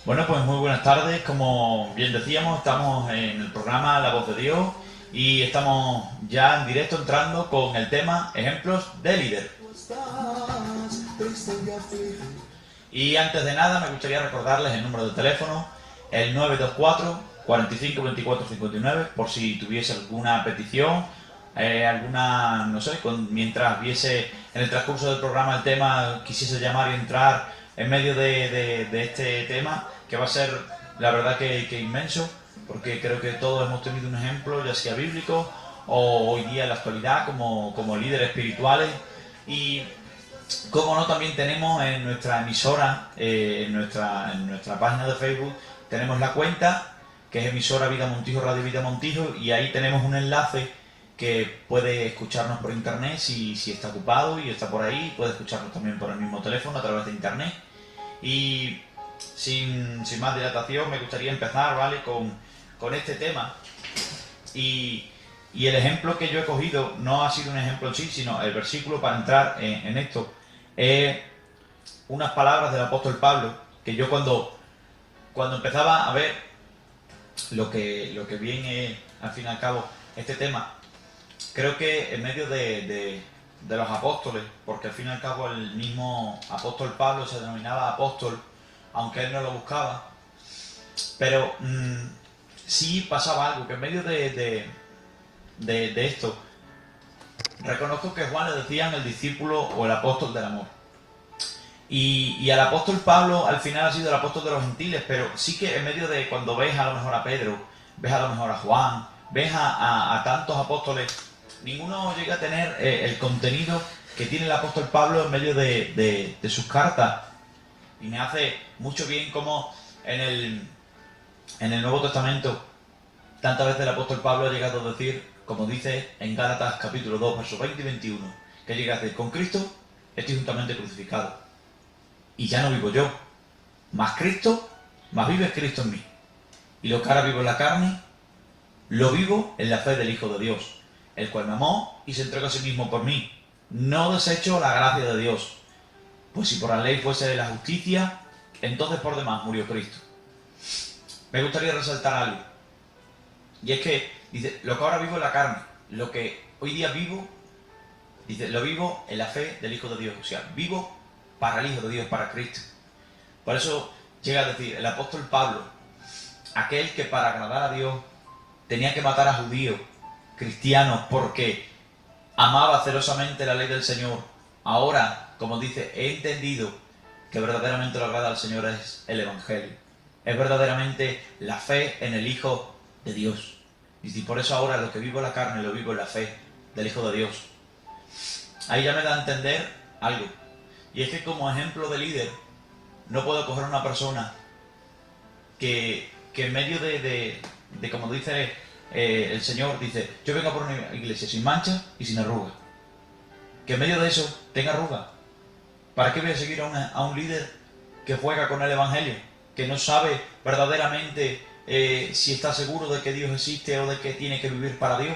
Bueno, pues muy buenas tardes. Como bien decíamos, estamos en el programa La Voz de Dios y estamos ya en directo entrando con el tema Ejemplos de líder. Y antes de nada me gustaría recordarles el número de teléfono, el 924 45 24 59, por si tuviese alguna petición, alguna, no sé, mientras viese en el transcurso del programa el tema, quisiese llamar y entrar en medio de este tema, que va a ser, la verdad, que inmenso, porque creo que todos hemos tenido un ejemplo, ya sea bíblico o hoy día en la actualidad, como líderes espirituales. Y como no, también tenemos en nuestra emisora, en nuestra página de Facebook, tenemos la cuenta, que es emisora Vida Montijo, Radio Vida Montijo, y ahí tenemos un enlace que puede escucharnos por internet si está ocupado y está por ahí, puede escucharnos también por el mismo teléfono a través de internet. Y sin más dilatación me gustaría empezar, ¿vale?, con este tema. Y el ejemplo que yo he cogido no ha sido un ejemplo en sí, sino el versículo para entrar en esto. Es unas palabras del apóstol Pablo, que yo cuando empezaba a ver lo que viene al fin y al cabo este tema, creo que en medio de los apóstoles, porque al fin y al cabo el mismo apóstol Pablo se denominaba apóstol, aunque él no lo buscaba, pero sí pasaba algo, que en medio de esto, reconozco que Juan le decían el discípulo o el apóstol del amor. Y al apóstol Pablo al final ha sido el apóstol de los gentiles, pero sí que en medio de cuando ves a lo mejor a Pedro, ves a lo mejor a Juan, ves a tantos apóstoles, ninguno llega a tener el contenido que tiene el apóstol Pablo en medio de sus cartas. Y me hace mucho bien como en el Nuevo Testamento tantas veces el apóstol Pablo ha llegado a decir, como dice en Gálatas capítulo 2, versos 20 y 21, que llega a decir: con Cristo estoy juntamente crucificado, y ya no vivo yo, más Cristo, más vive Cristo en mí. Y lo que ahora vivo en la carne, lo vivo en la fe del Hijo de Dios, el cual me amó y se entregó a sí mismo por mí. No desecho la gracia de Dios, pues si por la ley fuese la justicia, entonces por demás murió Cristo. Me gustaría resaltar algo, y es que dice, lo que ahora vivo en la carne, lo que hoy día vivo, dice, lo vivo en la fe del Hijo de Dios, o sea, vivo para el Hijo de Dios, para Cristo. Por eso llega a decir el apóstol Pablo, aquel que para agradar a Dios tenía que matar a judíos, cristianos, porque amaba celosamente la ley del Señor. Ahora, como dice, he entendido que verdaderamente lo agrada al Señor es el Evangelio. Es verdaderamente la fe en el Hijo de Dios. Y por eso ahora lo que vivo en la carne lo vivo en la fe del Hijo de Dios. Ahí ya me da a entender algo. Y es que como ejemplo de líder, no puedo coger a una persona que en medio de como dice el Señor, dice, yo vengo por una iglesia sin mancha y sin arruga. Que en medio de eso tenga arruga. ¿Para qué voy a seguir a un líder que juega con el Evangelio? Que no sabe verdaderamente si está seguro de que Dios existe o de que tiene que vivir para Dios.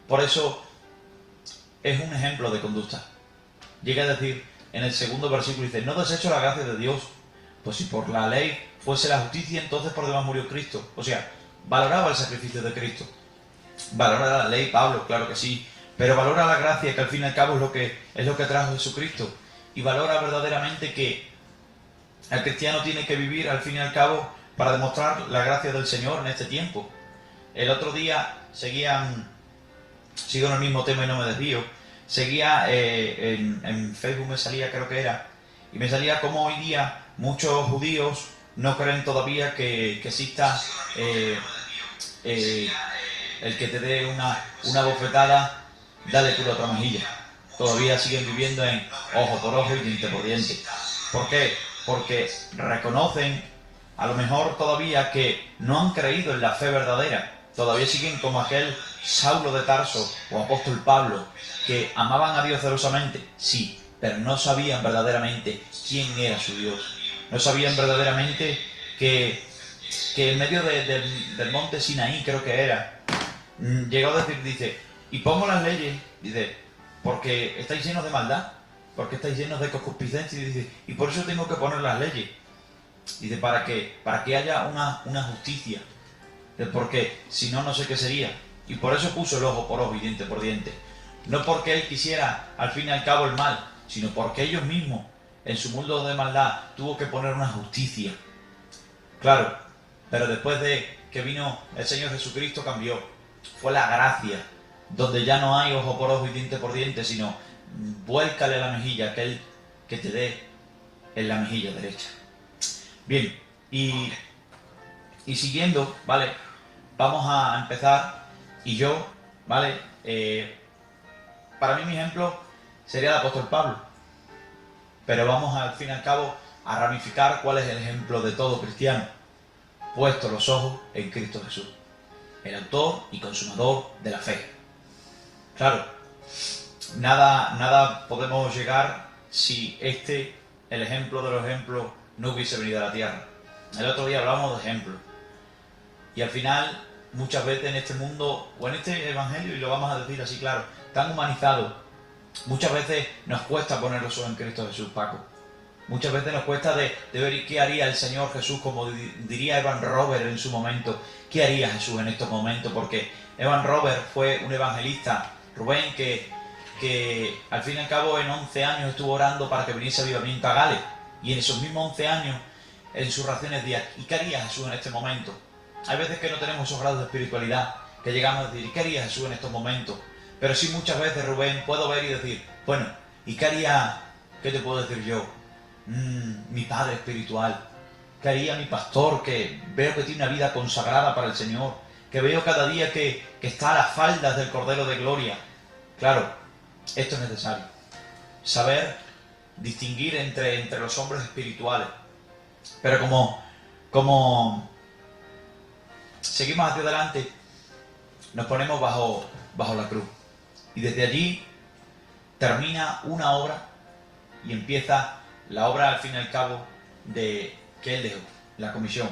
Por eso es un ejemplo de conducta. Llega a decir en el segundo versículo, dice, no desecho la gracia de Dios, pues si por la ley fuese la justicia, entonces por demás murió Cristo. O sea, valoraba el sacrificio de Cristo. Valora la ley, Pablo, claro que sí, pero valora la gracia, que al fin y al cabo es lo que trajo Jesucristo. Y valora verdaderamente que el cristiano tiene que vivir al fin y al cabo para demostrar la gracia del Señor en este tiempo. El otro día sigo en el mismo tema y no me desvío, seguía en Facebook, me salía, creo que era, y me salía como hoy día muchos judíos no creen todavía que exista el que te dé una bofetada, dale tú la otra mejilla. Todavía siguen viviendo en ojo por ojo y diente por diente. ¿Por qué? Porque reconocen a lo mejor todavía que no han creído en la fe verdadera. Todavía siguen como aquel Saulo de Tarso o apóstol Pablo, que amaban a Dios celosamente, sí, pero no sabían verdaderamente quién era su Dios. No sabían verdaderamente que en medio del monte Sinaí, creo que era, llegó a decir, dice, y pongo las leyes, dice, porque estáis llenos de maldad, porque estáis llenos de concupiscencia, y dice, y por eso tengo que poner las leyes. Dice, para que haya una justicia. Porque si no, no sé qué sería. Y por eso puso el ojo por ojo y diente por diente. No porque él quisiera al fin y al cabo el mal, sino porque ellos mismos, en su mundo de maldad, tuvo que poner una justicia. Claro, pero después de que vino el Señor Jesucristo cambió. Fue la gracia, donde ya no hay ojo por ojo y diente por diente, sino vuélcale la mejilla, aquel que te dé en la mejilla derecha. Bien, y siguiendo, ¿vale? Vamos a empezar, y yo, ¿vale? Para mí mi ejemplo sería el apóstol Pablo, pero vamos al fin y al cabo a ramificar cuál es el ejemplo de todo cristiano, puesto los ojos en Cristo Jesús, el autor y consumador de la fe. Claro, nada podemos llegar si el ejemplo de los ejemplos, no hubiese venido a la tierra. El otro día hablábamos de ejemplos. Y al final, muchas veces en este mundo, o en este evangelio, y lo vamos a decir así claro, tan humanizado, muchas veces nos cuesta poner los ojos en Cristo Jesús, Paco. Muchas veces nos cuesta de ver qué haría el Señor Jesús, como diría Evan Robert en su momento. ¿Qué haría Jesús en estos momentos? Porque Evan Robert fue un evangelista, Rubén, que al fin y al cabo en 11 años estuvo orando para que viniese avivamiento a Gales. Y en esos mismos 11 años, en sus oraciones decía, ¿y qué haría Jesús en este momento? Hay veces que no tenemos esos grados de espiritualidad, que llegamos a decir, ¿y qué haría Jesús en estos momentos? Pero sí muchas veces, Rubén, puedo ver y decir, bueno, ¿y qué haría, qué te puedo decir yo? Mi padre espiritual. ¿Qué haría mi pastor, que veo que tiene una vida consagrada para el Señor? Que veo cada día que está a las faldas del Cordero de Gloria. Claro, esto es necesario. Saber distinguir entre los hombres espirituales. Pero como seguimos hacia adelante, nos ponemos bajo la cruz. Y desde allí termina una obra y empieza la obra al fin y al cabo que él dejó, la comisión.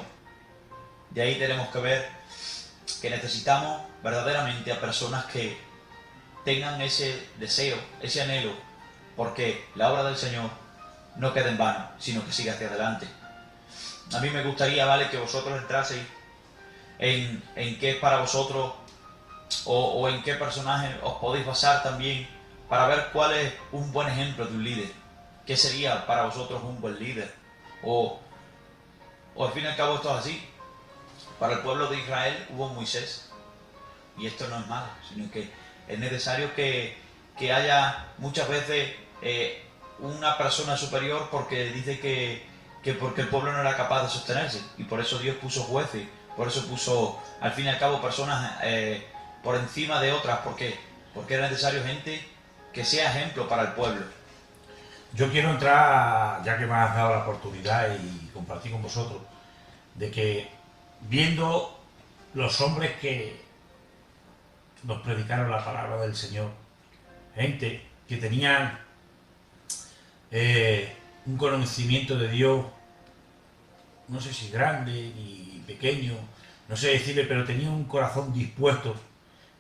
De ahí tenemos que ver que necesitamos verdaderamente a personas que tengan ese deseo, ese anhelo, porque la obra del Señor no quede en vano, sino que siga hacia adelante. A mí me gustaría, ¿vale?, que vosotros entraseis en qué es para vosotros o en qué personaje os podéis basar también para ver cuál es un buen ejemplo de un líder. ¿Qué sería para vosotros un buen líder? O al fin y al cabo esto es así. Para el pueblo de Israel hubo Moisés. Y esto no es malo, sino que es necesario que haya muchas veces una persona superior, porque dice que porque el pueblo no era capaz de sostenerse. Y por eso Dios puso jueces, por eso puso al fin y al cabo personas por encima de otras. ¿Por qué? Porque era necesario gente que sea ejemplo para el pueblo. Yo quiero entrar, ya que me has dado la oportunidad y compartir con vosotros, de que viendo los hombres que nos predicaron la palabra del Señor, gente que tenían un conocimiento de Dios, no sé si grande ni pequeño, no sé decirle, pero tenían un corazón dispuesto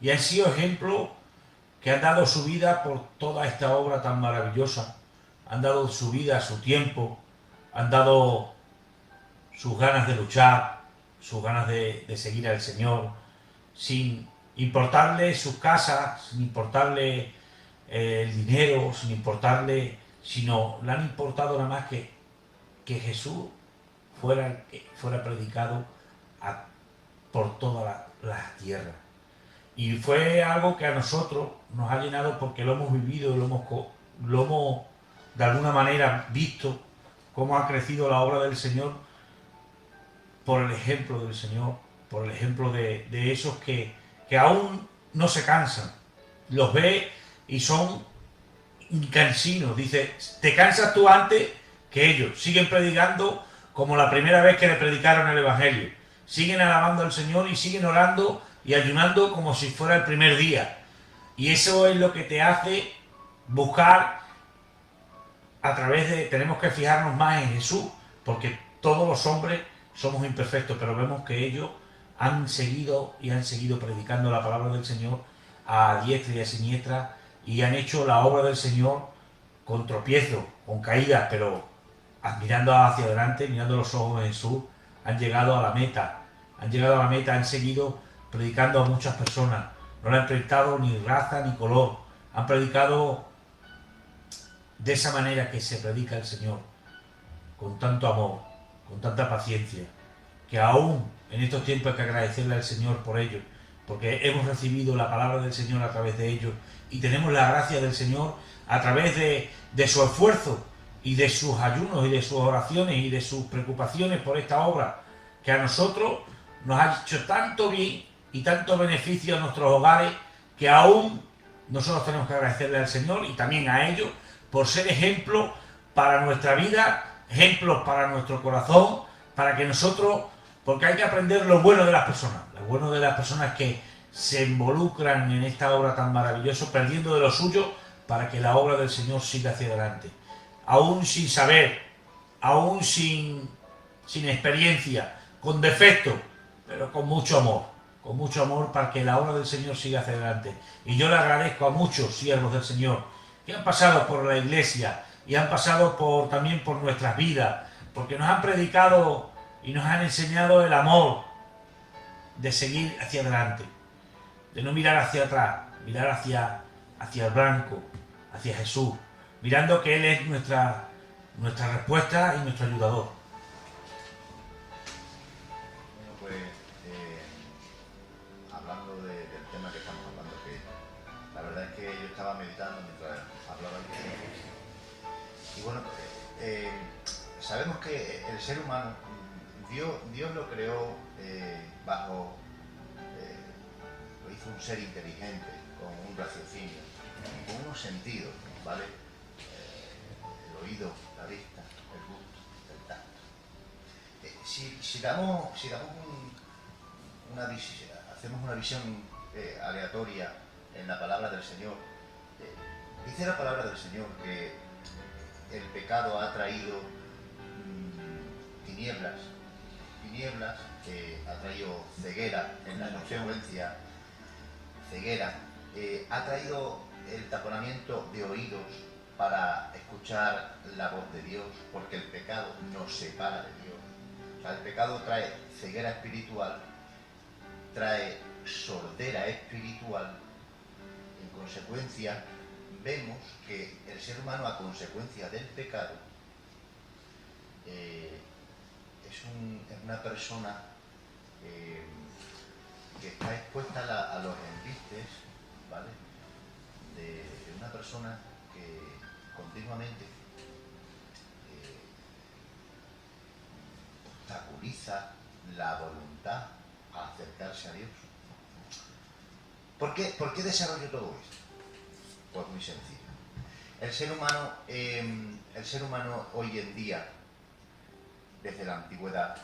y han sido ejemplos que han dado su vida por toda esta obra tan maravillosa. Han dado su vida, su tiempo, han dado sus ganas de luchar, sus ganas de seguir al Señor, sin importarle sus casas, sin importarle el dinero, sin importarle, sino le han importado nada más que Jesús fuera predicado por toda la tierra. Y fue algo que a nosotros nos ha llenado porque lo hemos vivido, lo hemos de alguna manera visto cómo ha crecido la obra del Señor por el ejemplo del Señor, por el ejemplo de esos que aún no se cansan. Los ve y son incansinos. Dice, te cansas tú antes que ellos. Siguen predicando como la primera vez que le predicaron el Evangelio. Siguen alabando al Señor y siguen orando y ayunando como si fuera el primer día. Y eso es lo que te hace buscar tenemos que fijarnos más en Jesús, porque todos los hombres somos imperfectos, pero vemos que ellos han seguido predicando la palabra del Señor a diestra y a siniestra y han hecho la obra del Señor con tropiezos, con caídas, pero mirando hacia adelante, mirando los ojos de Jesús, han llegado a la meta. Han llegado a la meta, han seguido predicando a muchas personas. No le han prestado ni raza ni color. Han predicado de esa manera que se predica el Señor, con tanto amor, con tanta paciencia, que aún en estos tiempos hay que agradecerle al Señor por ello, porque hemos recibido la palabra del Señor a través de ellos y tenemos la gracia del Señor a través de su esfuerzo y de sus ayunos y de sus oraciones y de sus preocupaciones por esta obra, que a nosotros nos ha hecho tanto bien y tanto beneficio a nuestros hogares, que aún nosotros tenemos que agradecerle al Señor y también a ellos por ser ejemplos para nuestra vida, ejemplos para nuestro corazón, para que nosotros, porque hay que aprender lo bueno de las personas, que se involucran en esta obra tan maravillosa, perdiendo de lo suyo para que la obra del Señor siga hacia adelante. Aún sin saber, aún sin experiencia, con defectos, pero con mucho amor para que la obra del Señor siga hacia adelante. Y yo le agradezco a muchos siervos del Señor que han pasado por la iglesia y han pasado también por nuestras vidas, porque nos han predicado y nos han enseñado el amor de seguir hacia adelante, de no mirar hacia atrás, mirar hacia el blanco, hacia Jesús, mirando que Él es nuestra respuesta y nuestro ayudador. Bueno, pues hablando del tema que estamos hablando, que la verdad es que yo estaba meditando mientras hablaba y bueno, sabemos que el ser humano, Dios lo creó lo hizo un ser inteligente, con un raciocinio, con unos sentidos, ¿vale? El oído, la vista, el gusto, el tacto. Hacemos una visión aleatoria en la palabra del Señor, dice la palabra del Señor que el pecado ha traído tinieblas, ha traído ceguera en la consecuencia, ha traído el taponamiento de oídos para escuchar la voz de Dios, porque el pecado nos separa de Dios. O sea, el pecado trae ceguera espiritual, trae sordera espiritual. En consecuencia, vemos que el ser humano, a consecuencia del pecado, es una persona que está expuesta a los embistes, ¿vale? De una persona que continuamente obstaculiza la voluntad a acercarse a Dios. ¿Por qué desarrollo todo esto? Pues muy sencillo. El ser humano hoy en día, desde la antigüedad,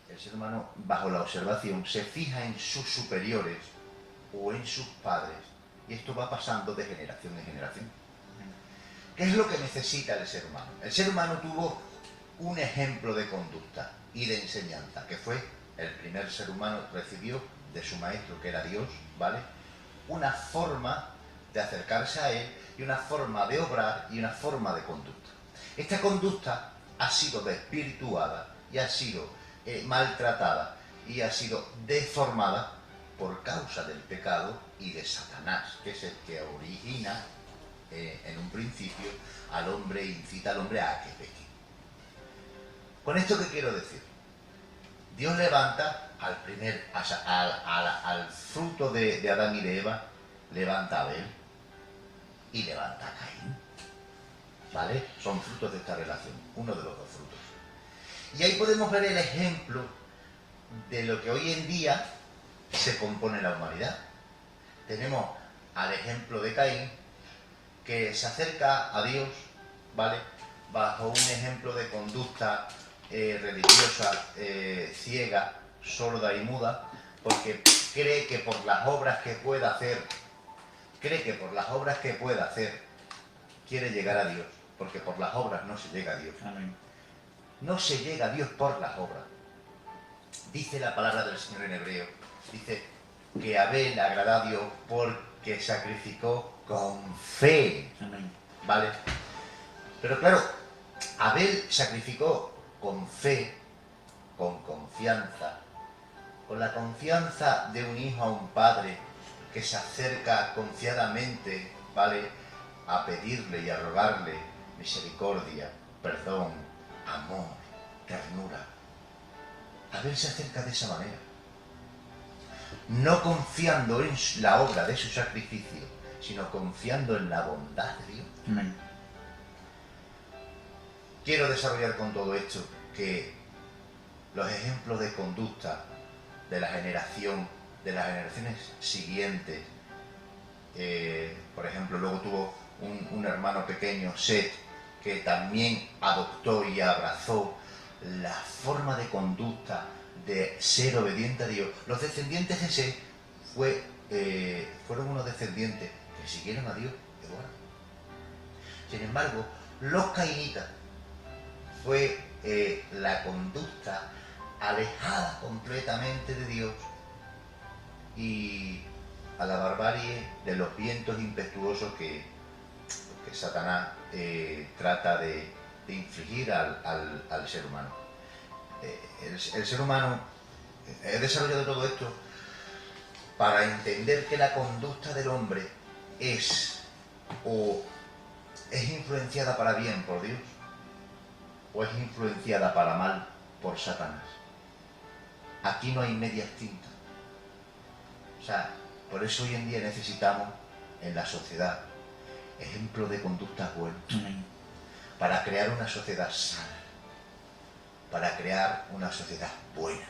el ser humano, bajo la observación, se fija en sus superiores o en sus padres, y esto va pasando de generación en generación. ¿Qué es lo que necesita el ser humano? El ser humano tuvo un ejemplo de conducta y de enseñanza, que fue el primer ser humano, recibió de su maestro, que era Dios, ¿vale? Una forma de acercarse a Él y una forma de obrar y una forma de conducta. Esta conducta ha sido desvirtuada y ha sido maltratada y ha sido deformada por causa del pecado y de Satanás, que es el que origina en un principio al hombre, incita al hombre a que peque. ¿Con esto qué quiero decir? Dios levanta al fruto de Adán y de Eva, levanta a Abel y levanta a Caín. ¿Vale? Son frutos de esta relación, uno de los dos frutos. Y ahí podemos ver el ejemplo de lo que hoy en día se compone la humanidad. Tenemos al ejemplo de Caín, que se acerca a Dios, ¿vale? Bajo un ejemplo de conducta religiosa ciega, sorda y muda, porque cree que por las obras que pueda hacer, quiere llegar a Dios, porque por las obras no se llega a Dios. Amén. No se llega a Dios por las obras. Dice la palabra del Señor en hebreo, dice que Abel agradó a Dios porque sacrificó con fe. Amén. ¿Vale? Pero claro, Abel sacrificó con fe, con confianza, con la confianza de un hijo a un padre que se acerca confiadamente, ¿vale?, a pedirle y a rogarle misericordia, perdón, amor, ternura. Abel se acerca de esa manera, no confiando en la obra de su sacrificio, sino confiando en la bondad de Dios. Amén. Quiero desarrollar con todo esto que los ejemplos de conducta de la generación, de las generaciones siguientes, por ejemplo, luego tuvo un hermano pequeño, Set, que también adoptó y abrazó la forma de conducta de ser obediente a Dios. Los descendientes de Set fueron unos descendientes que siguieron a Dios de bueno. Sin embargo, los cainitas fue la conducta alejada completamente de Dios y a la barbarie de los vientos impetuosos que Satanás trata de infligir al ser humano. El ser humano, he desarrollado todo esto para entender que la conducta del hombre es influenciada para bien por Dios o es influenciada para mal por Satanás. Aquí no hay medias tintas. O sea, por eso hoy en día necesitamos en la sociedad ejemplos de conductas buenas, para crear una sociedad sana, para crear una sociedad buena.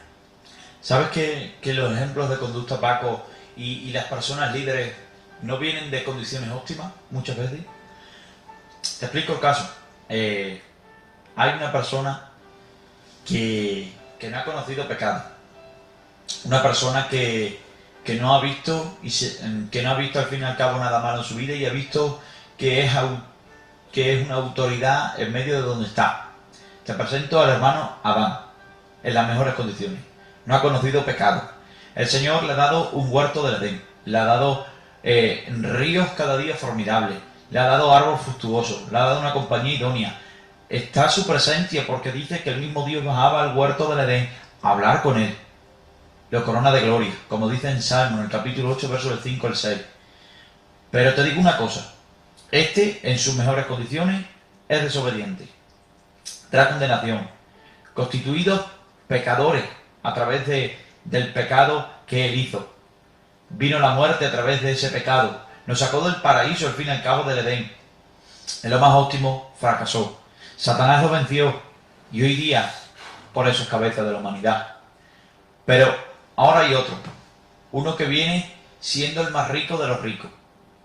¿Sabes que los ejemplos de conducta, Paco, y las personas líderes no vienen de condiciones óptimas muchas veces? Te explico el caso. Hay una persona que no ha conocido pecado. Una persona que no ha visto que no ha visto al fin y al cabo nada malo en su vida y ha visto que es una autoridad en medio de donde está. Te presento al hermano Adán en las mejores condiciones. No ha conocido pecado. El Señor le ha dado un huerto del Edén, le ha dado ríos cada día formidables, le ha dado árboles fructuosos, le ha dado una compañía idónea. Está su presencia porque dice que el mismo Dios bajaba al huerto del Edén a hablar con él. Lo corona de gloria, como dice en Salmo, en el capítulo 8, versos del 5 al 6. Pero te digo una cosa, en sus mejores condiciones, es desobediente. Trae condenación, constituidos pecadores a través del pecado que él hizo. Vino la muerte a través de ese pecado. Nos sacó del paraíso al fin y al cabo del Edén. En lo más óptimo, fracasó. Satanás lo venció y hoy día, por eso es cabeza de la humanidad. Pero ahora hay otro. Uno que viene siendo el más rico de los ricos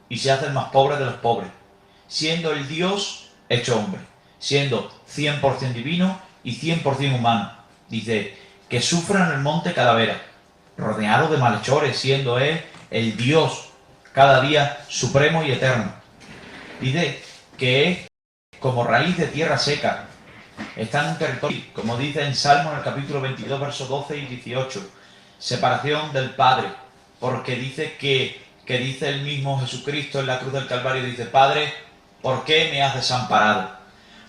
y se hace el más pobre de los pobres. Siendo el Dios hecho hombre. Siendo 100% divino y 100% humano. Dice que sufra en el monte Calavera, rodeado de malhechores, siendo él el Dios cada día supremo y eterno. Dice que es como raíz de tierra seca. Está en un territorio, como dice en Salmo en el capítulo 22, versos 12 y 18. Separación del Padre, porque dice que dice el mismo Jesucristo en la cruz del Calvario, dice: Padre, ¿por qué me has desamparado?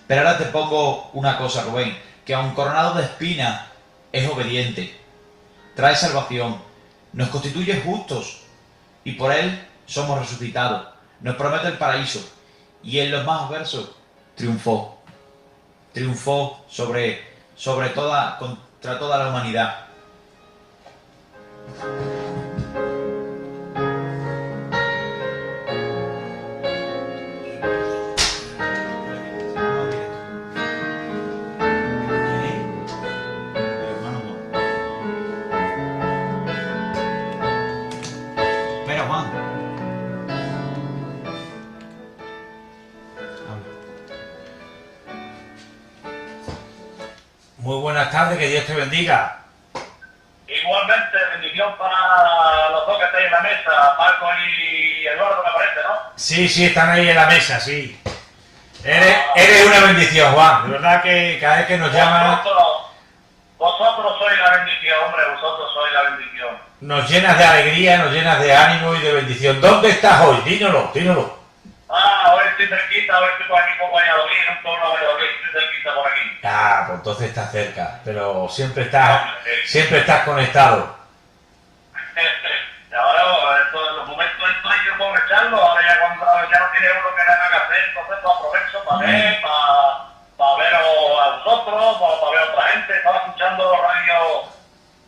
Pero ahora te pongo una cosa, Rubén, que aun coronado de espinas es obediente, trae salvación, nos constituye justos y por él somos resucitados, nos promete el paraíso y en los más versos triunfó contra toda la humanidad. Espera, Juan. Muy buenas tardes, que Dios te bendiga. Igualmente, bendición para los dos que estáis en la mesa, Paco y Eduardo, me parece, ¿no? Sí, están ahí en la mesa, sí. Eres una bendición, Juan. De verdad que cada vez que nos llaman Vosotros sois la bendición, hombre, vosotros sois la bendición. nos llenas de alegría, nos llenas de ánimo y de bendición. ¿Dónde estás hoy? Dínoslo. hoy estoy cerquita, hoy estoy por aquí por Valladolid, en un pueblo de Valladolid, estoy cerquita por aquí. Ah, pues entonces estás cerca, pero siempre estás conectado. Y ahora, en los momentos estos hay que aprovecharlo, ahora ya cuando ya no tiene uno que nada que hacer, entonces lo aprovecho para ver, para ver a vosotros, para ver a otra gente. Estaba escuchando radio,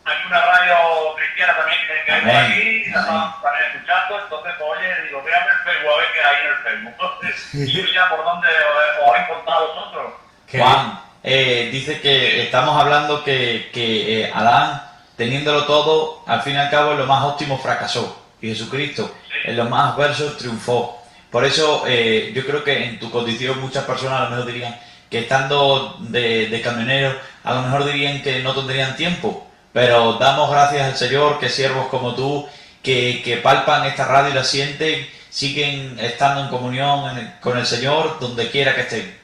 hay una radio cristiana también que hay por aquí, y la estaba también escuchando, entonces pues, oye, digo, voy a ver el Facebook, a ver qué hay en el Facebook. Entonces, y ya por dónde os habéis contado vosotros. Juan, dice que estamos hablando que Adán, teniéndolo todo, al fin y al cabo en lo más óptimo fracasó. Y Jesucristo, en lo más adverso, triunfó. Por eso yo creo que en tu condición muchas personas a lo mejor dirían que estando de camionero, a lo mejor dirían que no tendrían tiempo. Pero damos gracias al Señor que siervos como tú, que palpan esta radio y la sienten, siguen estando en comunión con el Señor donde quiera que estén.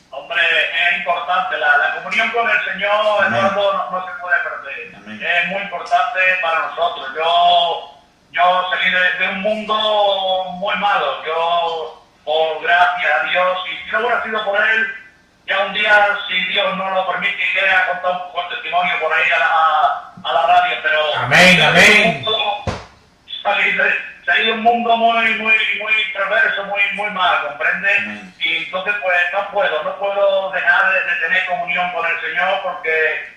Hombre, es importante, la comunión con el Señor, Eduardo, no se puede perder. Amén. Es muy importante para nosotros. Yo salí de un mundo muy malo. Yo, por gracias a Dios, y si no hubiera sido por Él, ya un día, si Dios no lo permite, quería contar un poco el testimonio por ahí a la radio, pero... Amén, amén. Salí de un mundo muy perverso, muy mal, ¿comprende? Amén. Y entonces pues no puedo dejar de tener comunión con el Señor porque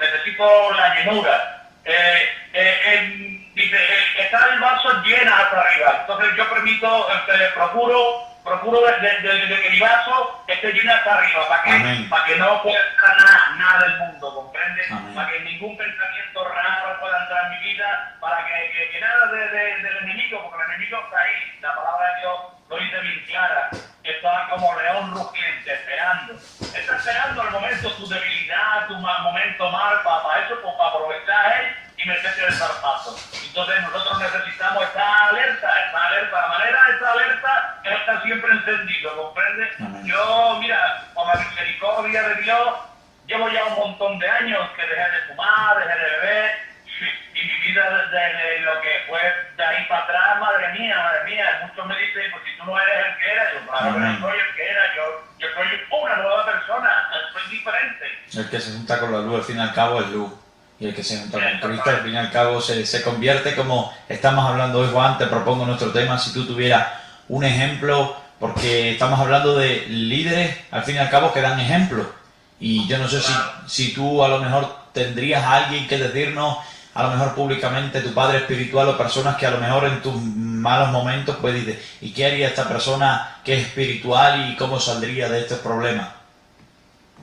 necesito la llenura. Dice, está el vaso llena hasta arriba, entonces yo procuro de que mi vaso esté lleno hasta arriba, para que no pueda entrar nada del mundo, ¿comprende? Amén. Para que ningún pensamiento raro pueda entrar en mi vida, para que nada del enemigo, porque el enemigo está ahí, la palabra de Dios lo dice bien clara, está como león rugiente, esperando. Está esperando al momento tu debilidad, tu momento mal, para eso, pues, para aprovechar él y meterse el zarpazo. Entonces nosotros necesitamos estar alerta. La manera de estar alerta es estar siempre encendido, ¿comprende? Amén. Yo, mira, con la misericordia de Dios, llevo ya un montón de años que dejé de fumar, dejé de beber, y mi vida desde lo que fue de ahí para atrás, madre mía, muchos me dicen, pues si tú no eres el que era, yo claro que no soy el que era, yo soy una nueva persona, soy diferente. El que se junta con la luz al fin y al cabo es luz. Y el que se junta con Cristo al fin y al cabo se convierte, como estamos hablando hoy, Juan. Te propongo nuestro tema, si tú tuvieras un ejemplo, porque estamos hablando de líderes al fin y al cabo que dan ejemplo. Y yo no sé si tú a lo mejor tendrías a alguien que decirnos, a lo mejor públicamente, tu padre espiritual o personas que a lo mejor en tus malos momentos pues dices, ¿y qué haría esta persona que es espiritual y cómo saldría de estos problemas?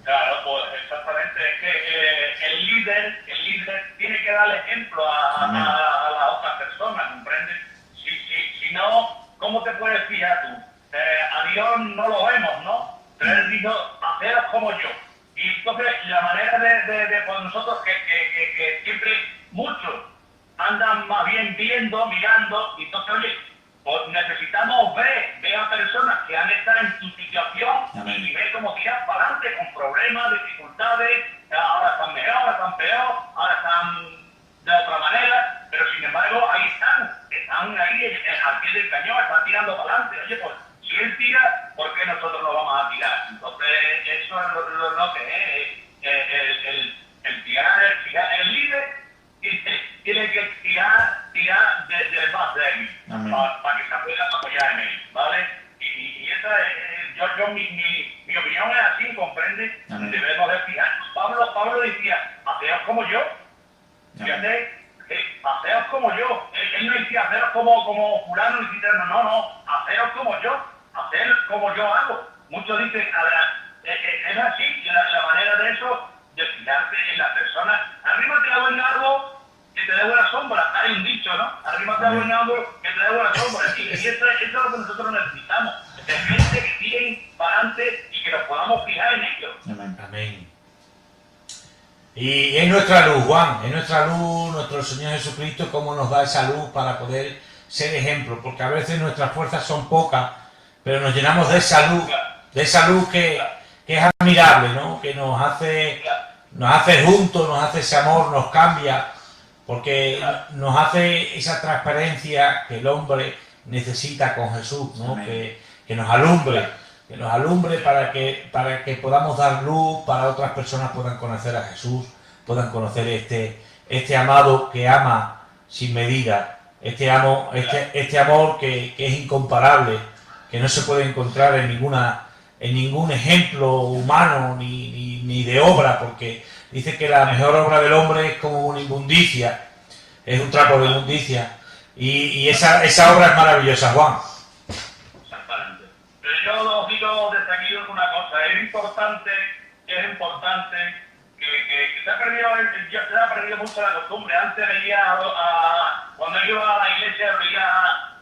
Claro, pues exactamente, es que el líder tiene que dar ejemplo a las otras personas, ¿comprendes? Si no, ¿cómo te puedes fijar tú? A Dios no lo vemos, ¿no? Pero Él dijo, haceros como yo. Y entonces la manera de pues nosotros que siempre muchos andan más bien viendo, mirando, y entonces oye, pues necesitamos ver a personas que han estado en tu situación. Amén. Y ver cómo tiran para adelante con problemas, dificultades, ahora están mejor, ahora están peor, ahora están de otra manera, pero sin embargo ahí están ahí al pie del cañón, están tirando para adelante. Oye, pues si él tira, ¿por qué nosotros no vamos a tirar? Entonces eso es lo que es el tirar, el líder tiene que tirar desde el más débil para que se pueda apoyar en él, ¿vale? Y esa es, mi opinión es así, ¿comprende? Amén. Debemos de fijarnos. Pablo decía, haceos como yo, fíjate, haceos como yo. Él no decía, haceos como fulano y citano, no, haceos como yo, hacer como yo hago. Muchos dicen, es así, la manera de eso, de fijarte en la persona. Arrímate a buen árbol que te dé buena sombra. Hay un dicho, ¿no? Arrímate a buen árbol que te dé buena sombra. Y eso es lo que nosotros necesitamos. De gente que tiren para adelante y que nos podamos fijar en ellos. Amén. Amén. Y es nuestra luz, Juan, es nuestra luz, nuestro Señor Jesucristo, cómo nos da esa luz para poder ser ejemplo, porque a veces nuestras fuerzas son pocas, pero nos llenamos de esa luz que es admirable, ¿no? Que nos hace juntos, nos hace ese amor, nos cambia, porque nos hace esa transparencia que el hombre necesita con Jesús, ¿no? Amén. Que nos alumbre para que podamos dar luz, para otras personas puedan conocer a Jesús, puedan conocer este amado que ama sin medida, este amor que es incomparable, que no se puede encontrar en ningún ejemplo humano ni de obra, porque dice que la mejor obra del hombre es como una inmundicia, es un trapo de inmundicia, y esa obra es maravillosa, Juan. Exactamente. Pero yo os digo desde aquí una cosa, es importante que se ha perdido mucho la costumbre. Antes veía, cuando yo iba a la iglesia, veía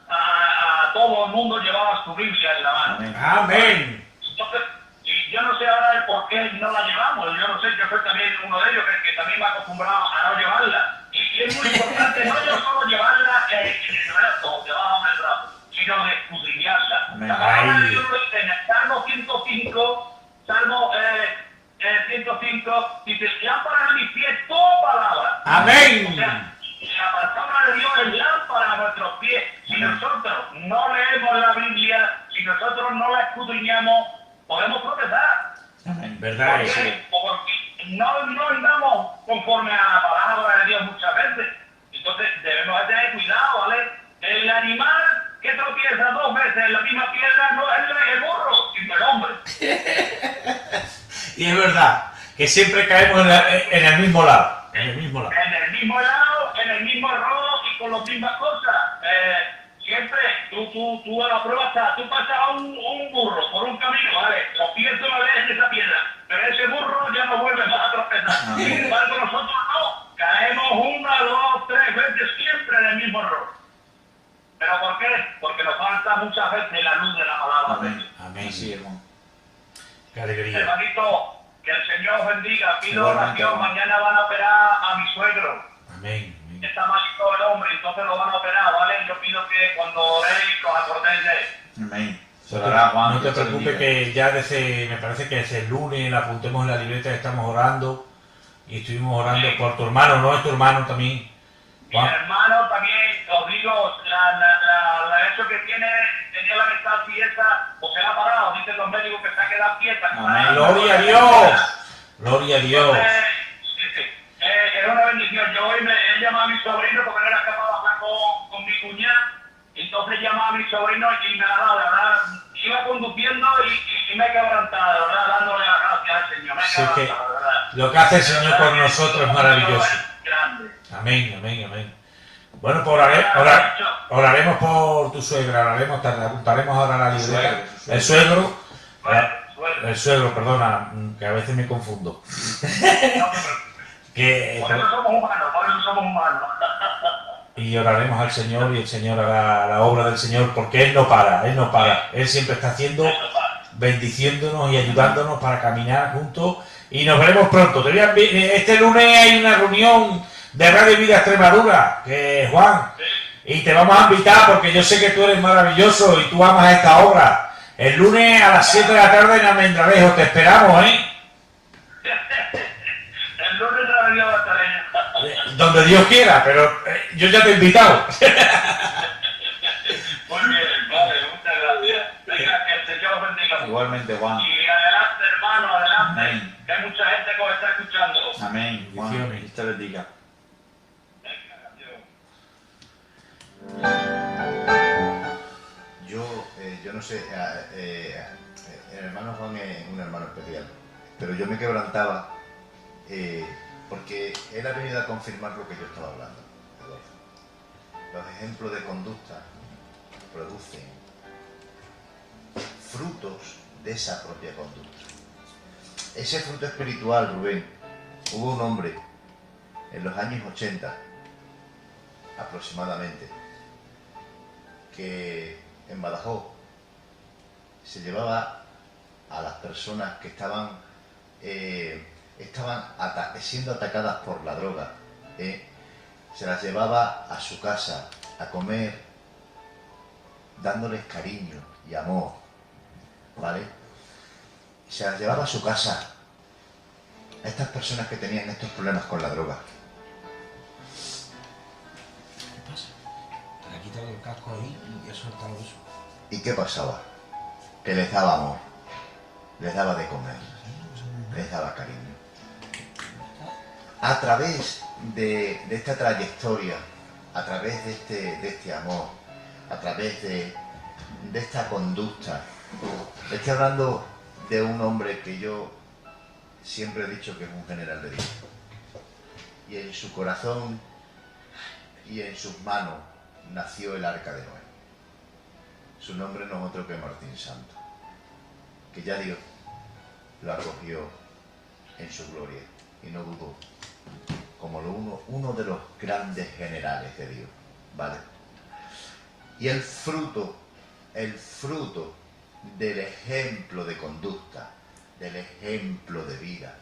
a todo el mundo llevaba su Biblia en la mano. Amén. Amén. Entonces, y yo no sé ahora el por qué no la llevamos. Yo no sé, yo soy también uno de ellos que también me ha acostumbrado a no llevarla. Y es muy importante no yo solo llevarla en el brazo, debajo del brazo, sino de escudriñarla. Amén. La palabra de Ay. Dios lo dice en el Salmo 105, dice, lámpara a mis pies tu palabra. Amén. O sea, la palabra de Dios es lámpara a nuestros pies. Si nosotros no leemos la Biblia, si nosotros no la escudriñamos, podemos tropezar. Amén. ¿Verdad? ¿Por Eso. qué? Porque no andamos conforme a la palabra de Dios muchas veces. Entonces debemos de tener cuidado, ¿vale? El animal que tropieza 2 veces en la misma piedra no es el burro, sino el hombre. Y es verdad que siempre caemos en el mismo lado. En el mismo lado. En el mismo lado, en el mismo error y con las mismas cosas. Siempre tú a la prueba estás, tú pasas a un burro por un camino, ¿vale? Lo pierdes una vez en esa piedra, pero ese burro ya no vuelve más a tropezar. Amén. Sin embargo, nosotros no, caemos 1, 2, 3 veces siempre en el mismo error. ¿Pero por qué? Porque nos falta muchas veces la luz de la palabra de Amén. Dios. Amén. Así es, Juan. Qué alegría. Hermanito, que el Señor os bendiga. Pido Igualmente, oración. hermano. Mañana van a operar a mi suegro. Amén. Amén. Está malito el hombre, entonces lo van a operar, ¿vale? Yo pido que cuando oréis os acordéis de él. Amén. Se lo hará, Juan. No te Dios te preocupes bendiga. que ya me parece que desde el lunes la apuntemos en la libreta que estamos orando y estuvimos orando por tu hermano, ¿no? Es tu hermano también. Mi hermano también, os digo, eso que tenía la mental pieza, o se la ha parado, dicen los médicos que se ha quedado pieza. Amén. Gloria a Dios. Gloria a Dios. Es una bendición. Yo hoy he llamado a mi sobrino porque no era capaz de hablar con mi cuñada. Entonces he llamado a mi sobrino y me ha dado, la verdad, iba conduciendo y me he quebrantado, la verdad, dándole las gracias al Señor. Me he Sí, que quebrantado, la verdad. lo que hace el Señor por nosotros es maravilloso. Es grande. Amén, amén, amén. Bueno, pues oraremos por tu suegra, te apuntaremos ahora a la libreta. El suegro, el suegro, perdona, que a veces me confundo. Que, Por eso somos humanos. y oraremos al Señor y el Señor hará la obra del Señor porque Él no para, Él siempre está haciendo, bendiciéndonos y ayudándonos para caminar juntos y nos veremos pronto. Este lunes hay una reunión de Radio Vida Extremadura, Juan, y te vamos a invitar porque yo sé que tú eres maravilloso y tú amas esta obra. El lunes a las 7 de la tarde en Almendralejo, te esperamos, ¿eh? El lunes la venía a Batalena. Donde Dios quiera, pero yo ya te he invitado. Muy bien, vale, muchas gracias. Venga, que el Señor os bendiga. Igualmente, Juan. Y adelante, hermano, adelante. Amén. Que hay mucha gente que os está escuchando. Amén. Juan. Bendiciones. Dios te bendiga. Venga, adiós. Yo no sé, el hermano Juan es un hermano especial, pero yo me quebrantaba porque él ha venido a confirmar lo que yo estaba hablando, Adolfo. Los ejemplos de conducta producen frutos de esa propia conducta. Ese fruto espiritual, Rubén, hubo un hombre en los años 80 aproximadamente que en Badajoz se llevaba a las personas que estaban siendo atacadas por la droga, se las llevaba a su casa a comer, dándoles cariño y amor, ¿vale? Se las llevaba a su casa, a estas personas que tenían estos problemas con la droga. ¿Qué pasa? quitado el casco ahí y he soltado eso. ¿Y qué pasaba? Que les daba amor, les daba de comer, les daba cariño. A través de esta trayectoria, a través de este amor, a través de esta conducta, estoy hablando de un hombre que yo siempre he dicho que es un general de Dios. Y en su corazón y en sus manos nació el arca de Noé. Su nombre no es otro que Martín Santo, que ya Dios lo acogió en su gloria y no dudó, como uno de los grandes generales de Dios, ¿vale? Y el fruto del ejemplo de conducta, del ejemplo de vida,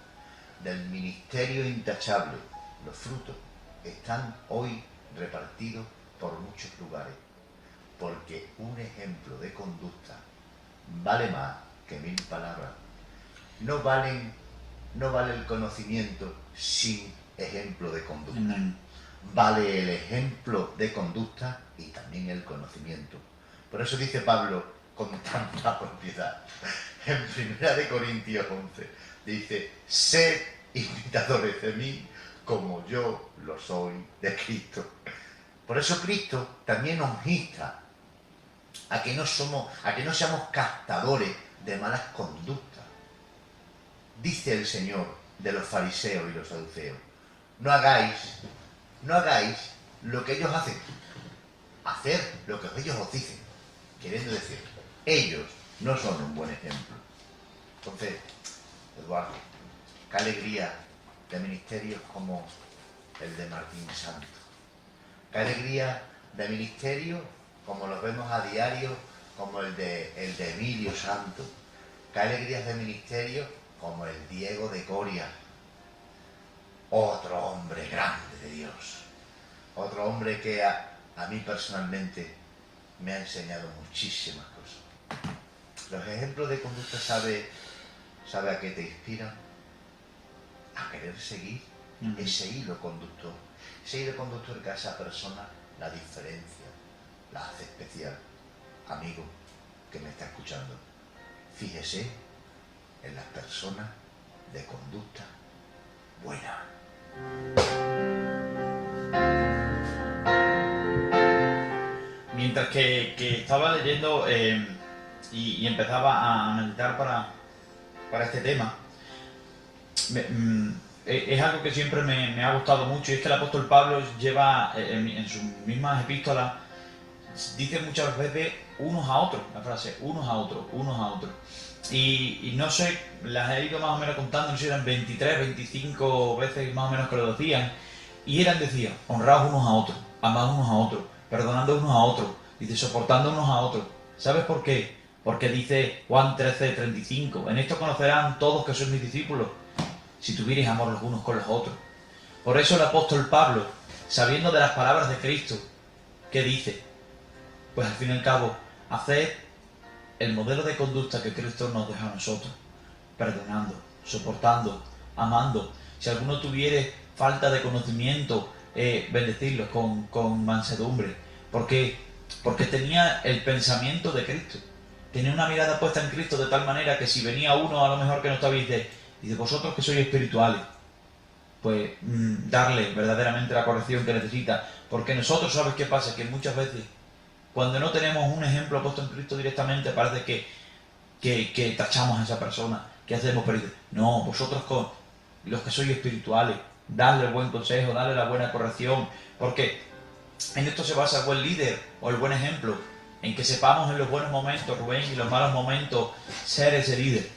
del ministerio intachable, los frutos están hoy repartidos por muchos lugares, porque un ejemplo de conducta vale más que 1000 palabras. No vale el conocimiento sin ejemplo de conducta. Vale el ejemplo de conducta y también el conocimiento. Por eso dice Pablo con tanta propiedad en 1 Corintios 11, dice: sed imitadores de mí como yo lo soy de Cristo. Por eso Cristo también nos insta a que no seamos captadores de malas conductas. Dice el Señor de los fariseos y los saduceos: no hagáis lo que ellos hacen, hacer lo que ellos os dicen, queriendo decir, ellos no son un buen ejemplo. Entonces, Eduardo, qué alegría de ministerios como el de Martín Santo, qué alegría de ministerios como los vemos a diario, como el de Emilio Santo, qué alegrías de ministerios como el Diego de Coria, otro hombre grande de Dios, otro hombre que a mí personalmente me ha enseñado muchísimas cosas. Los ejemplos de conducta, ¿sabe a qué te inspiran? A querer seguir ese hilo conductor. Ese hilo conductor que a esa persona la diferencia, la hace especial. Amigo que me está escuchando, fíjese en las personas de conducta buena. Mientras que estaba leyendo y empezaba a meditar para este tema, es algo que siempre me ha gustado mucho, y es que el apóstol Pablo lleva en sus mismas epístolas, dice muchas veces unos a otros, la frase unos a otros, unos a otros. Y no sé, las he ido más o menos contando, no sé si eran 23, 25 veces más o menos que lo decían, y decía, honraos unos a otros, amados unos a otros, perdonando unos a otros, dice, soportando unos a otros. ¿Sabes por qué? Porque dice Juan 13:35, en esto conocerán todos que sois mis discípulos, si tuvierais amor los unos con los otros. Por eso el apóstol Pablo, sabiendo de las palabras de Cristo, ¿qué dice? Pues al fin y al cabo, haced el modelo de conducta que Cristo nos deja a nosotros, perdonando, soportando, amando. Si alguno tuviere falta de conocimiento, bendecirlos con mansedumbre, porque tenía el pensamiento de Cristo, tenía una mirada puesta en Cristo de tal manera que si venía uno a lo mejor que no estaba y dice vosotros que sois espirituales, pues darle verdaderamente la corrección que necesita, porque nosotros, ¿sabes qué pasa? Que muchas veces cuando no tenemos un ejemplo puesto en Cristo directamente, parece que tachamos a esa persona, que hacemos, pero no, vosotros con los que sois espirituales, darle el buen consejo, darle la buena corrección, porque en esto se basa el buen líder o el buen ejemplo, en que sepamos en los buenos momentos, Rubén, y los malos momentos, ser ese líder.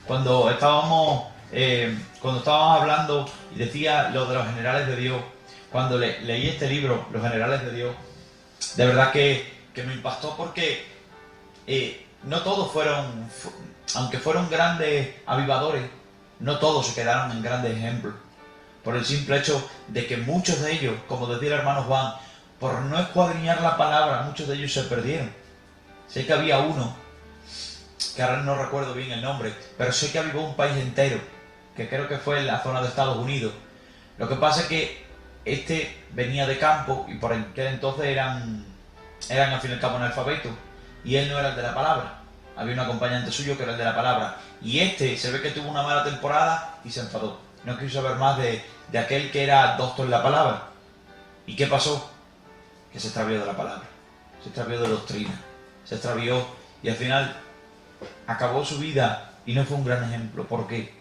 Cuando estábamos hablando y decía lo de los generales de Dios, cuando leí este libro, Los Generales de Dios, de verdad que me impactó, porque no todos fueron, aunque fueron grandes avivadores, no todos se quedaron en grandes ejemplos, por el simple hecho de que muchos de ellos, como decía el hermano Juan, por no escuadriñar la palabra, muchos de ellos se perdieron. Sé que había uno, que ahora no recuerdo bien el nombre, pero sé que avivó un país entero, que creo que fue en la zona de Estados Unidos. Lo que pasa es que este venía de campo y por aquel entonces eran eran al fin y al cabo analfabetos y él no era el de la palabra. Había un acompañante suyo que era el de la palabra. Y este se ve que tuvo una mala temporada y se enfadó. No quiso saber más de aquel que era doctor en la palabra. ¿Y qué pasó? Que se extravió de la palabra. Se extravió de doctrina. Se extravió y al final acabó su vida y no fue un gran ejemplo. ¿Por qué?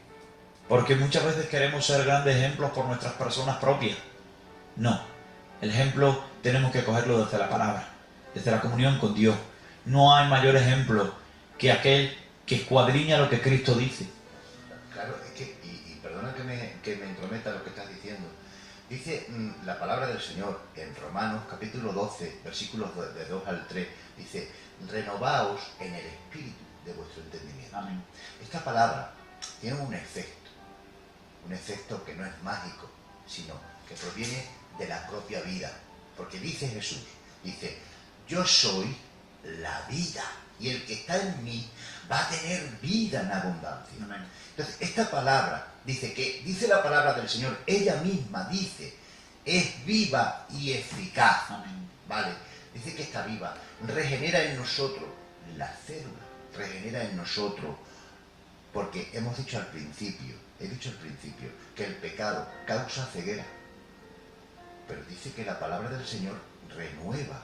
Porque muchas veces queremos ser grandes ejemplos por nuestras personas propias. No. El ejemplo tenemos que cogerlo desde la palabra, desde la comunión con Dios. No hay mayor ejemplo que aquel que escuadriña lo que Cristo dice. Claro, es que, y perdona que me entrometa lo que estás diciendo. Dice la palabra del Señor en Romanos capítulo 12, versículos de 2 al 3, dice, renovaos en el espíritu de vuestro entendimiento. Amén. Esta palabra tiene un efecto que no es mágico, sino que proviene de la propia vida. Porque dice Jesús, dice, yo soy la vida, y el que está en mí va a tener vida en abundancia. Amén. Entonces, esta palabra, dice la palabra del Señor, ella misma dice, es viva y eficaz. Amén. ¿Vale? Dice que está viva, regenera en nosotros la célula, regenera en nosotros, porque he dicho al principio, que el pecado causa ceguera, pero dice que la palabra del Señor renueva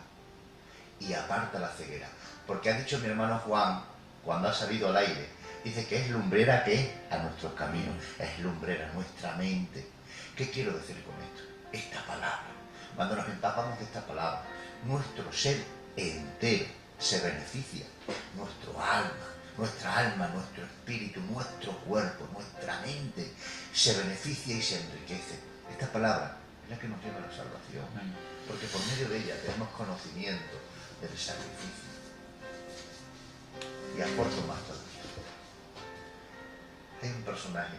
y aparta la ceguera, porque ha dicho mi hermano Juan, cuando ha salido al aire, dice que es lumbrera a nuestros caminos, es lumbrera a nuestra mente. ¿Qué quiero decir con esto? Esta palabra, cuando nos empapamos de esta palabra, nuestro ser entero se beneficia, nuestra alma, nuestro espíritu, nuestro cuerpo, nuestra mente se beneficia y se enriquece. Esta palabra es la que nos lleva a la salvación, porque por medio de ella tenemos conocimiento del sacrificio. Y aporto más todavía. Hay un personaje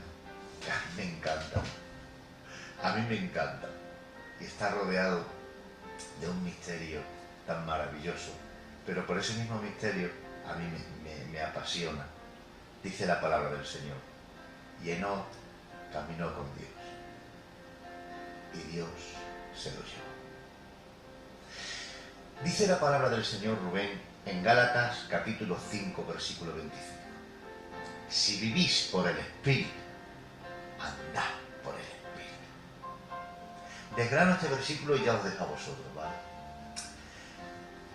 que a mí me encanta, y está rodeado de un misterio tan maravilloso, pero por ese mismo misterio a mí me apasiona. Dice la palabra del Señor, y Enoc caminó con Dios, y Dios se lo llevó. Dice la palabra del Señor, Rubén, en Gálatas capítulo 5, versículo 25. Si vivís por el Espíritu, andad por el Espíritu. Desgrano este versículo y ya os dejo a vosotros, ¿vale?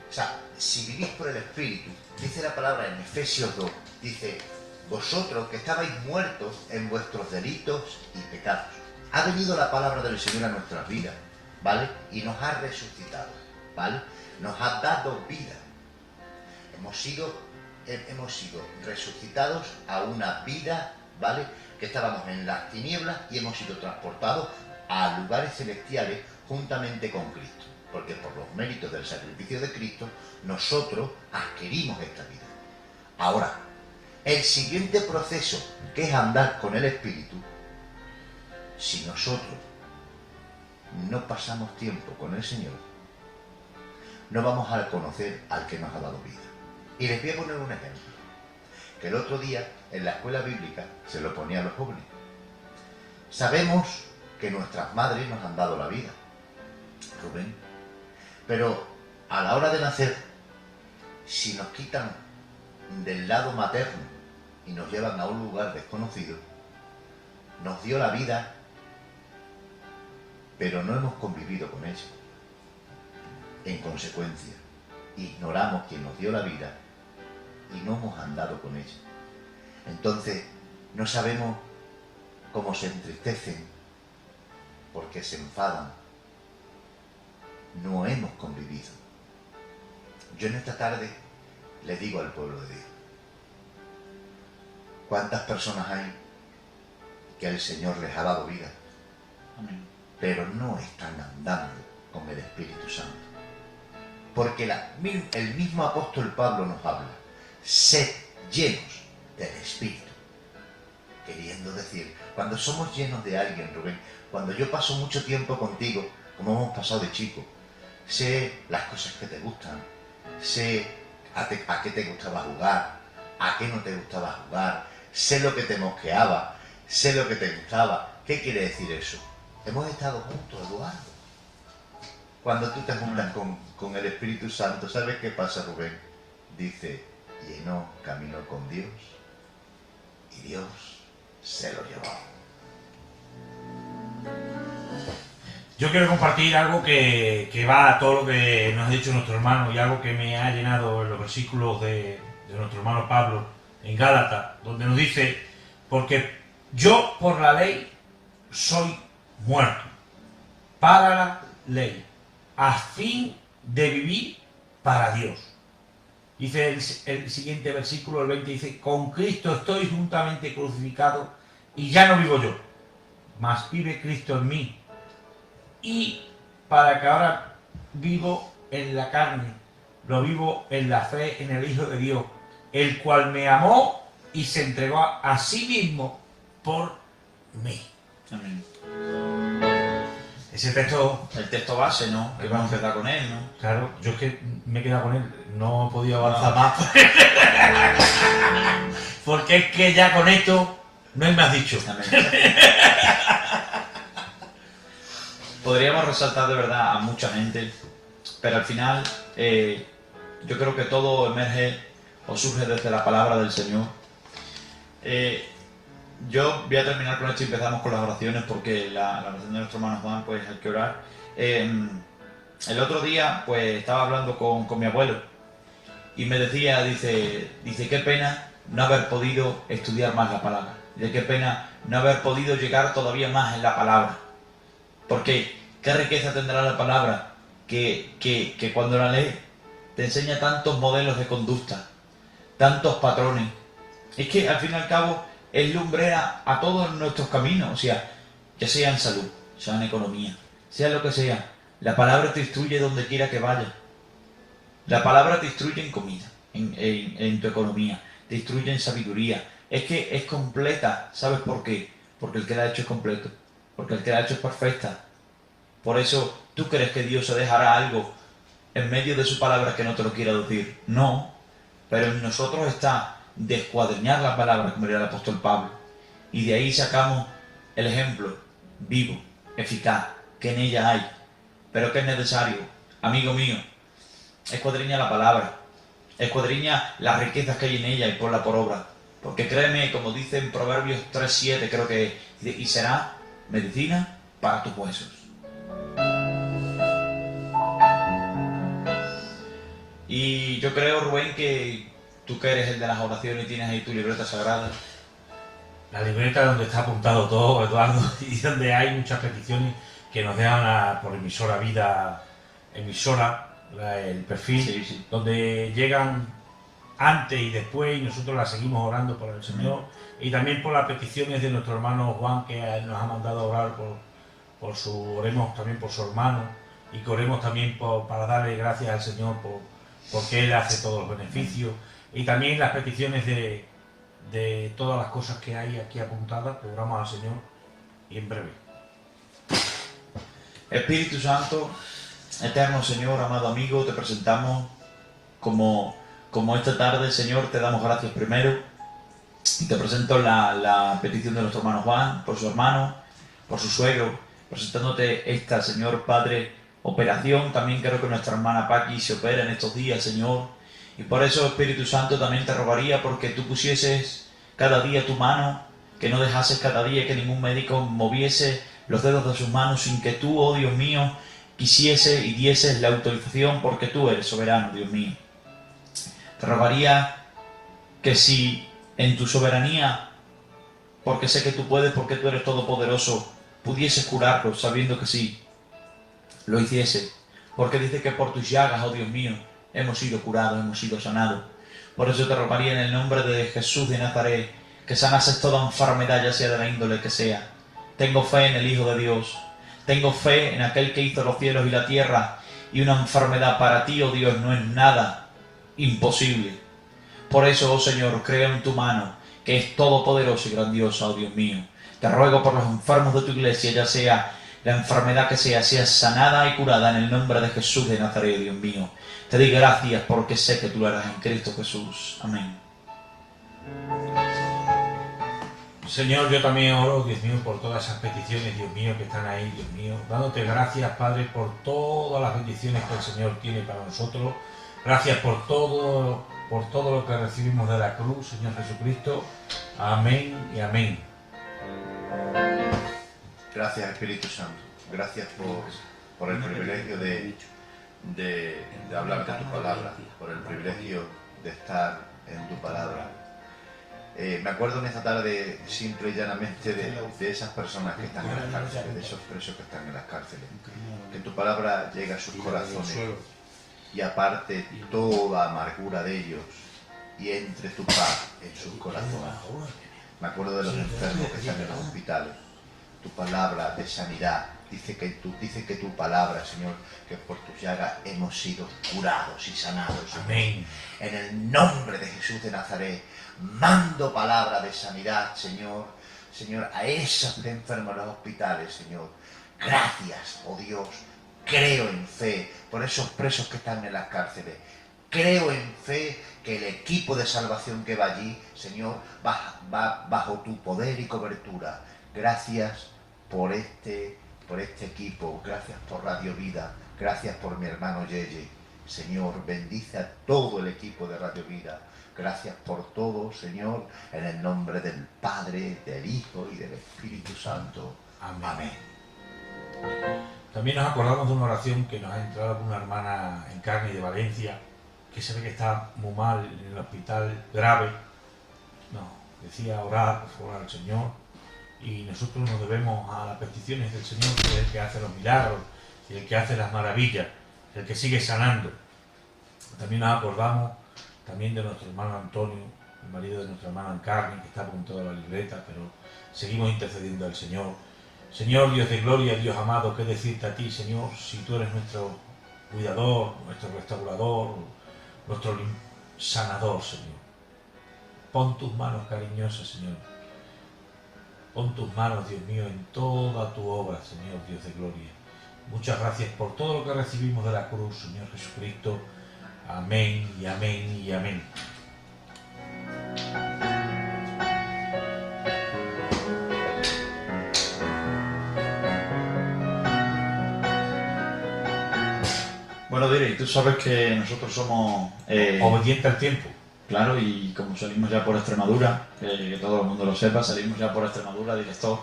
O sea, si vivís por el Espíritu, dice la palabra en Efesios 2, dice, vosotros que estabais muertos en vuestros delitos y pecados. Ha venido la palabra del Señor a nuestras vidas, ¿vale? Y nos ha resucitado, ¿vale? Nos ha dado vida. Hemos sido resucitados a una vida, ¿vale? Que estábamos en las tinieblas y hemos sido transportados a lugares celestiales juntamente con Cristo. Porque por los méritos del sacrificio de Cristo, nosotros adquirimos esta vida. Ahora, el siguiente proceso, que es andar con el Espíritu, si nosotros no pasamos tiempo con el Señor, no vamos a conocer al que nos ha dado vida. Y les voy a poner un ejemplo, que el otro día en la escuela bíblica se lo ponía a los jóvenes. Sabemos que nuestras madres nos han dado la vida, Rubén, pero a la hora de nacer, si nos quitan del lado materno y nos llevan a un lugar desconocido, nos dio la vida, pero no hemos convivido con ella. En consecuencia, ignoramos quién nos dio la vida y no hemos andado con ella. Entonces, no sabemos cómo se entristecen, porque se enfadan. No hemos convivido. Yo en esta tarde le digo al pueblo de Dios, ¿cuántas personas hay que el Señor les ha dado vida, Amén. pero no están andando con el Espíritu Santo? Porque el mismo apóstol Pablo nos habla, sed llenos del Espíritu. Queriendo decir, cuando somos llenos de alguien, Rubén, cuando yo paso mucho tiempo contigo, como hemos pasado de chico, sé las cosas que te gustan, sé a qué te gustaba jugar, a qué no te gustaba jugar, sé lo que te mosqueaba, sé lo que te gustaba. ¿Qué quiere decir eso? Hemos estado juntos, Eduardo. Cuando tú te juntas con el Espíritu Santo, ¿sabes qué pasa, Rubén? Dice, y Enoc caminó con Dios y Dios se lo llevó. Yo quiero compartir algo que va a todo lo que nos ha dicho nuestro hermano y algo que me ha llenado en los versículos de nuestro hermano Pablo en Gálatas, donde nos dice, porque yo por la ley soy muerto, para la ley, a fin de vivir para Dios. Dice el siguiente versículo, el 20, dice, con Cristo estoy juntamente crucificado y ya no vivo yo, mas vive Cristo en mí. Y para que ahora vivo en la carne, lo vivo en la fe en el Hijo de Dios, el cual me amó y se entregó a sí mismo por mí. Amén. Ese texto, El texto base, ¿no? Que vamos a empezar con él, ¿no? claro, yo es que me he quedado con él, no he podido avanzar más. Porque es que ya con esto no hay más dicho. Amén. Podríamos resaltar de verdad a mucha gente, pero al final yo creo que todo emerge o surge desde la palabra del Señor. Yo voy a terminar con esto y empezamos con las oraciones, porque la oración de nuestro hermano Juan, pues hay que orar. El otro día pues estaba hablando con mi abuelo y me decía, dice, qué pena no haber podido estudiar más la palabra, de qué pena no haber podido llegar todavía más en la palabra, porque qué riqueza tendrá la palabra que cuando la lees te enseña tantos modelos de conducta, tantos patrones. Es que al fin y al cabo es lumbrera a todos nuestros caminos, o sea, ya sea en salud, sea en economía, sea lo que sea, la palabra te instruye donde quiera que vaya. La palabra te instruye en comida, en tu economía, te instruye en sabiduría. Es que es completa, ¿sabes por qué? Porque el que la ha hecho es completo, porque el que la ha hecho es perfecta. Por eso, ¿tú crees que Dios se dejará algo en medio de su palabra que no te lo quiera decir? No, pero en nosotros está descuadreñar la palabra, como diría el apóstol Pablo, y de ahí sacamos el ejemplo vivo, eficaz, que en ella hay. Pero que es necesario, amigo mío, escuadriña la palabra, escuadriña las riquezas que hay en ella y ponla por obra, porque créeme, como dice en Proverbios 3:7, creo que, y será medicina para tus huesos. Y yo creo, Rubén, que tú que eres el de las oraciones y tienes ahí tu libreta sagrada. La libreta donde está apuntado todo, Eduardo, y donde hay muchas peticiones que nos dejan por emisora vida, el perfil, Sí. donde llegan antes y después y nosotros las seguimos orando por el Señor. Y también por las peticiones de nuestro hermano Juan, que nos ha mandado a orar oremos también por su hermano, y que oremos también para darle gracias al Señor porque Él hace todos los beneficios, y también las peticiones de todas las cosas que hay aquí apuntadas, que oramos al Señor, y en breve. Espíritu Santo, eterno Señor, amado amigo, te presentamos como esta tarde, Señor, te damos gracias primero. Y te presento la petición de nuestro hermano Juan, por su hermano, por su suegro, presentándote esta, Señor Padre, operación. También creo que nuestra hermana Paqui se opera en estos días, Señor. Y por eso, Espíritu Santo, también te rogaría porque tú pusieses cada día tu mano, que no dejases cada día que ningún médico moviese los dedos de sus manos sin que tú, oh Dios mío, quisiese y dieses la autorización, porque tú eres soberano, Dios mío. Te rogaría que si en tu soberanía, porque sé que tú puedes, porque tú eres todopoderoso, pudieses curarlo, sabiendo que sí, lo hiciese, porque dice que por tus llagas, oh Dios mío, hemos sido curados, hemos sido sanados. Por eso te rogaría en el nombre de Jesús de Nazaret, que sanases toda enfermedad, ya sea de la índole que sea. Tengo fe en el Hijo de Dios, tengo fe en aquel que hizo los cielos y la tierra, y una enfermedad para ti, oh Dios, no es nada imposible. Por eso, oh Señor, creo en tu mano, que es todopoderosa y grandiosa, oh Dios mío. Te ruego por los enfermos de tu iglesia, ya sea la enfermedad que sea sanada y curada en el nombre de Jesús de Nazaret, Dios mío. Te doy gracias porque sé que tú lo harás en Cristo Jesús. Amén. Señor, yo también oro, Dios mío, por todas esas peticiones, Dios mío, que están ahí, Dios mío, dándote gracias, Padre, por todas las bendiciones que el Señor tiene para nosotros. Gracias por todo lo que recibimos de la cruz, Señor Jesucristo. Amén y amén. Gracias, Espíritu Santo. Gracias por el privilegio de hablar de tu palabra, por el privilegio de estar en tu palabra. Me acuerdo en esta tarde simple y llanamente de esas personas que están en las cárceles, de esos presos que están en las cárceles. Que tu palabra llegue a sus corazones y aparte toda amargura de ellos y entre tu paz en sus corazones. Me acuerdo de los enfermos que están en los hospitales. Tu palabra de sanidad dice que tu palabra, Señor, que por tus llagas hemos sido curados y sanados. Amén. En el nombre de Jesús de Nazaret, mando palabra de sanidad, Señor, a esos enfermos en los hospitales, Señor. Gracias, oh Dios, creo en fe por esos presos que están en las cárceles. Creo en fe que el equipo de salvación que va allí, Señor, va bajo tu poder y cobertura. Gracias por este equipo, gracias por Radio Vida, gracias por mi hermano Yeye. Señor, bendice a todo el equipo de Radio Vida. Gracias por todo, Señor, en el nombre del Padre, del Hijo y del Espíritu Santo. Amén. Amén. También nos acordamos de una oración que nos ha entrado una hermana en carne de Valencia, que se ve que está muy mal en el hospital, grave. No, decía orar, por favor, al Señor, y nosotros nos debemos a las peticiones del Señor, que es el que hace los milagros, y el que hace las maravillas, el que sigue sanando. También nos acordamos también de nuestro hermano Antonio, el marido de nuestra hermana en carne, que está apuntado a la libreta, pero seguimos intercediendo al Señor. Señor, Dios de gloria, Dios amado, ¿qué decirte a ti, Señor, si tú eres nuestro cuidador, nuestro restaurador, nuestro sanador, Señor? Pon tus manos cariñosas, Señor. Pon tus manos, Dios mío, en toda tu obra, Señor, Dios de gloria. Muchas gracias por todo lo que recibimos de la cruz, Señor Jesucristo. Amén y amén y amén. Bueno, Dire, tú sabes que nosotros somos... Obediente al tiempo. Claro, y como salimos ya por Extremadura, que todo el mundo lo sepa, salimos ya por Extremadura, director,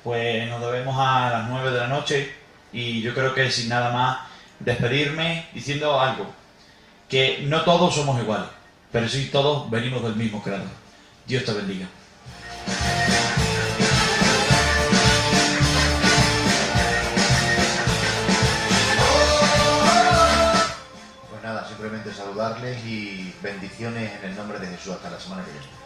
pues nos debemos a las 9 de la noche y yo creo que sin nada más despedirme diciendo algo, que no todos somos iguales, pero sí todos venimos del mismo creador. Dios te bendiga. Pues nada, simplemente saludarles y bendiciones en el nombre de Jesús. Hasta la semana que viene.